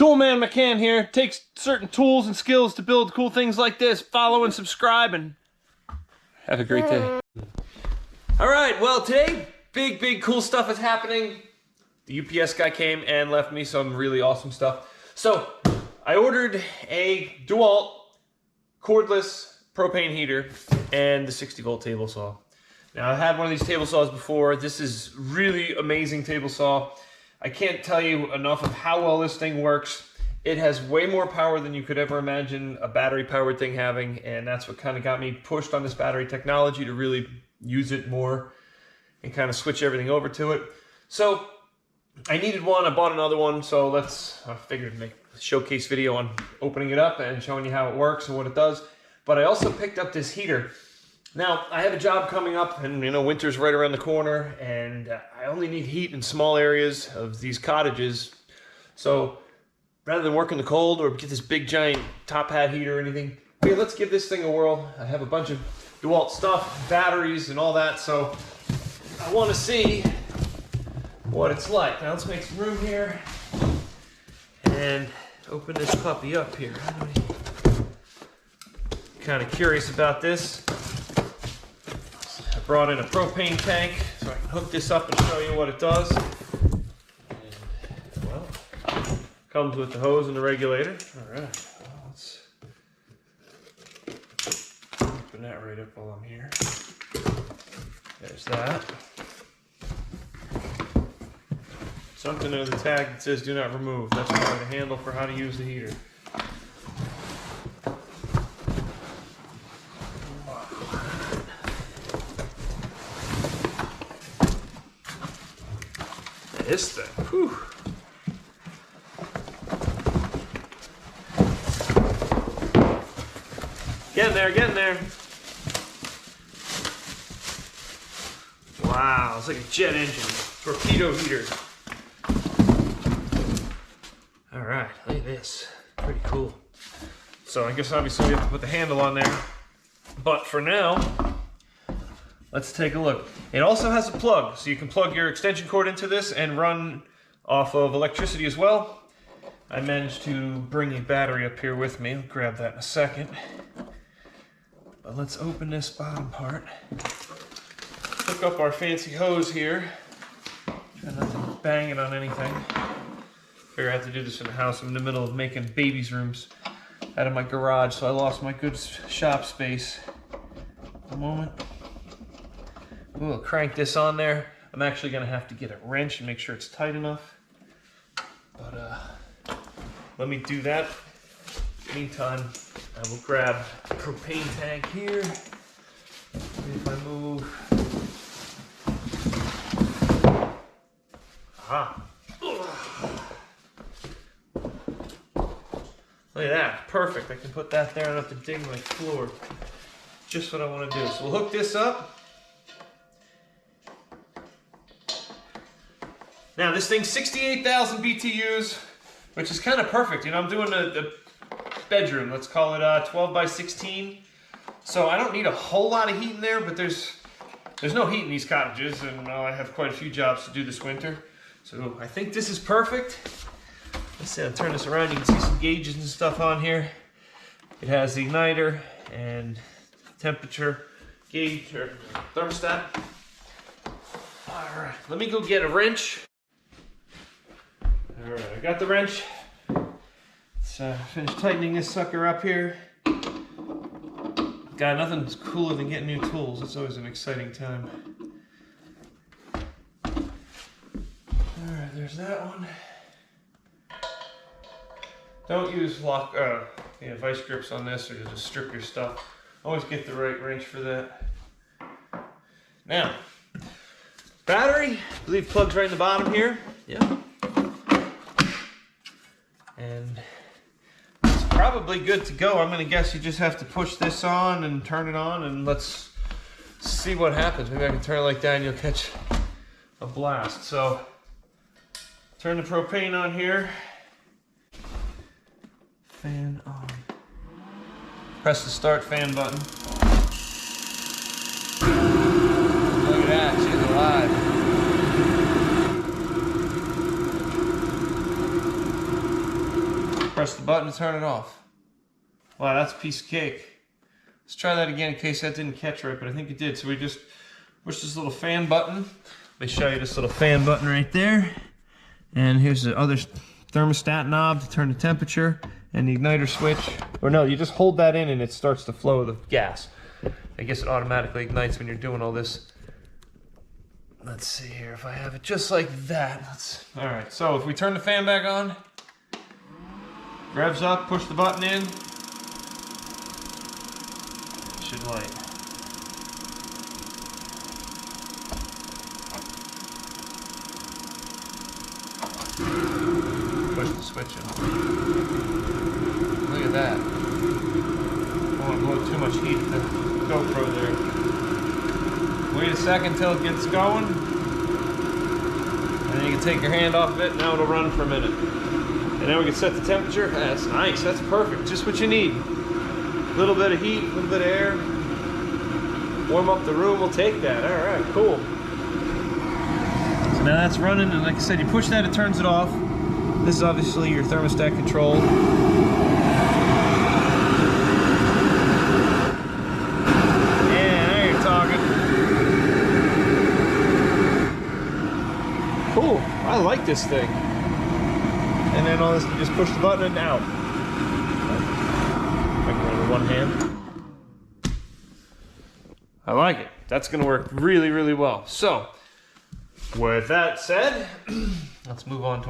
Toolman McCann here. Takes certain tools and skills to build cool things like this. Follow and subscribe and have a great day. All right, well today, big cool stuff is happening. The UPS guy came and left me some really awesome stuff. So I ordered a DeWalt cordless propane heater and the 60-volt table saw. Now I've had one of these table saws before. This is really amazing table saw. I can't tell you enough of how well this thing works. It has way more power than you could ever imagine a battery-powered thing having, and that's what kind of got me pushed on this battery technology to really use it more and kind of switch everything over to it. So I needed one, I bought another one, so I figured to make a showcase video on opening it up and showing you how it works and what it does. But I also picked up this heater. Now, I have a job coming up, and winter's right around the corner, and I only need heat in small areas of these cottages. So, rather than work in the cold or get this big giant top hat heater or anything, okay, let's give this thing a whirl. I have a bunch of DeWalt stuff, batteries, and all that, so I want to see what it's like. Now, let's make some room here and open this puppy up here. Kind of curious about this. Brought in a propane tank so I can hook this up and show you what it does. And, well, comes with the hose and the regulator. All right, well, let's open that right up while I'm here. There's that. Something under the tag that says do not remove. That's probably the handle for how to use the heater. This thing, whew. Getting there. Wow, it's like a jet engine, torpedo heater. All right, look at this, pretty cool. So I guess obviously we have to put the handle on there, but for now, let's take a look. It also has a plug, so you can plug your extension cord into this and run off of electricity as well. I managed to bring a battery up here with me. I'll grab that in a second. But let's open this bottom part. Hook up our fancy hose here. Try not to bang it on anything. Figure I have to do this in the house. I'm in the middle of making babies' rooms out of my garage, so I lost my good shop space. A moment. We'll crank this on there. I'm actually going to have to get a wrench and make sure it's tight enough. But let me do that. Meantime, I will grab a propane tank here. If I move. Aha. Look at that. Perfect. I can put that there and not have to dig my floor. Just what I want to do. So we'll hook this up. Now this thing's 68,000 BTUs, which is kind of perfect. I'm doing the bedroom, let's call it 12 by 16. So I don't need a whole lot of heat in there, but there's no heat in these cottages, and I have quite a few jobs to do this winter. So I think this is perfect. Let's see, I'll turn this around, you can see some gauges and stuff on here. It has the igniter and temperature gauge, or thermostat. All right, let me go get a wrench. All right, I got the wrench. Let's finish tightening this sucker up here. God, nothing's cooler than getting new tools. It's always an exciting time. All right, there's that one. Don't use vice grips on this, or you'll just strip your stuff. Always get the right wrench for that. Now, battery, I believe plugs right in the bottom here. Yeah. And it's probably good to go. I'm gonna guess you just have to push this on and turn it on, and let's see what happens. Maybe I can turn it like that and you'll catch a blast. So, turn the propane on here. Fan on. Press the start fan button. Look at that, she's alive. Press the button to turn it off. Wow, that's a piece of cake. Let's try that again in case that didn't catch right, but I think it did. So we just push this little fan button. Let me show you this little fan button right there. And here's the other thermostat knob to turn the temperature, and the igniter switch. Or no, you just hold that in and it starts to flow the gas. I guess it automatically ignites when you're doing all this. Let's see here if I have it just like that. All right, so if we turn the fan back on, revs up, push the button in, it should light. Push the switch in. Look at that. I don't want to blow too much heat at the GoPro there. Wait a second till it gets going. And then you can take your hand off of it. Now it'll run for a minute. And then we can set the temperature. That's nice. That's perfect. Just what you need. A little bit of heat, a little bit of air. Warm up the room. We'll take that. All right, cool. So now that's running, and like I said, you push that, it turns it off. This is obviously your thermostat control. Yeah, now you're talking. Cool. I like this thing. And then all this, you just push the button and out. I can run with one hand. I like it. That's going to work really, really well. So, with that said, let's move on to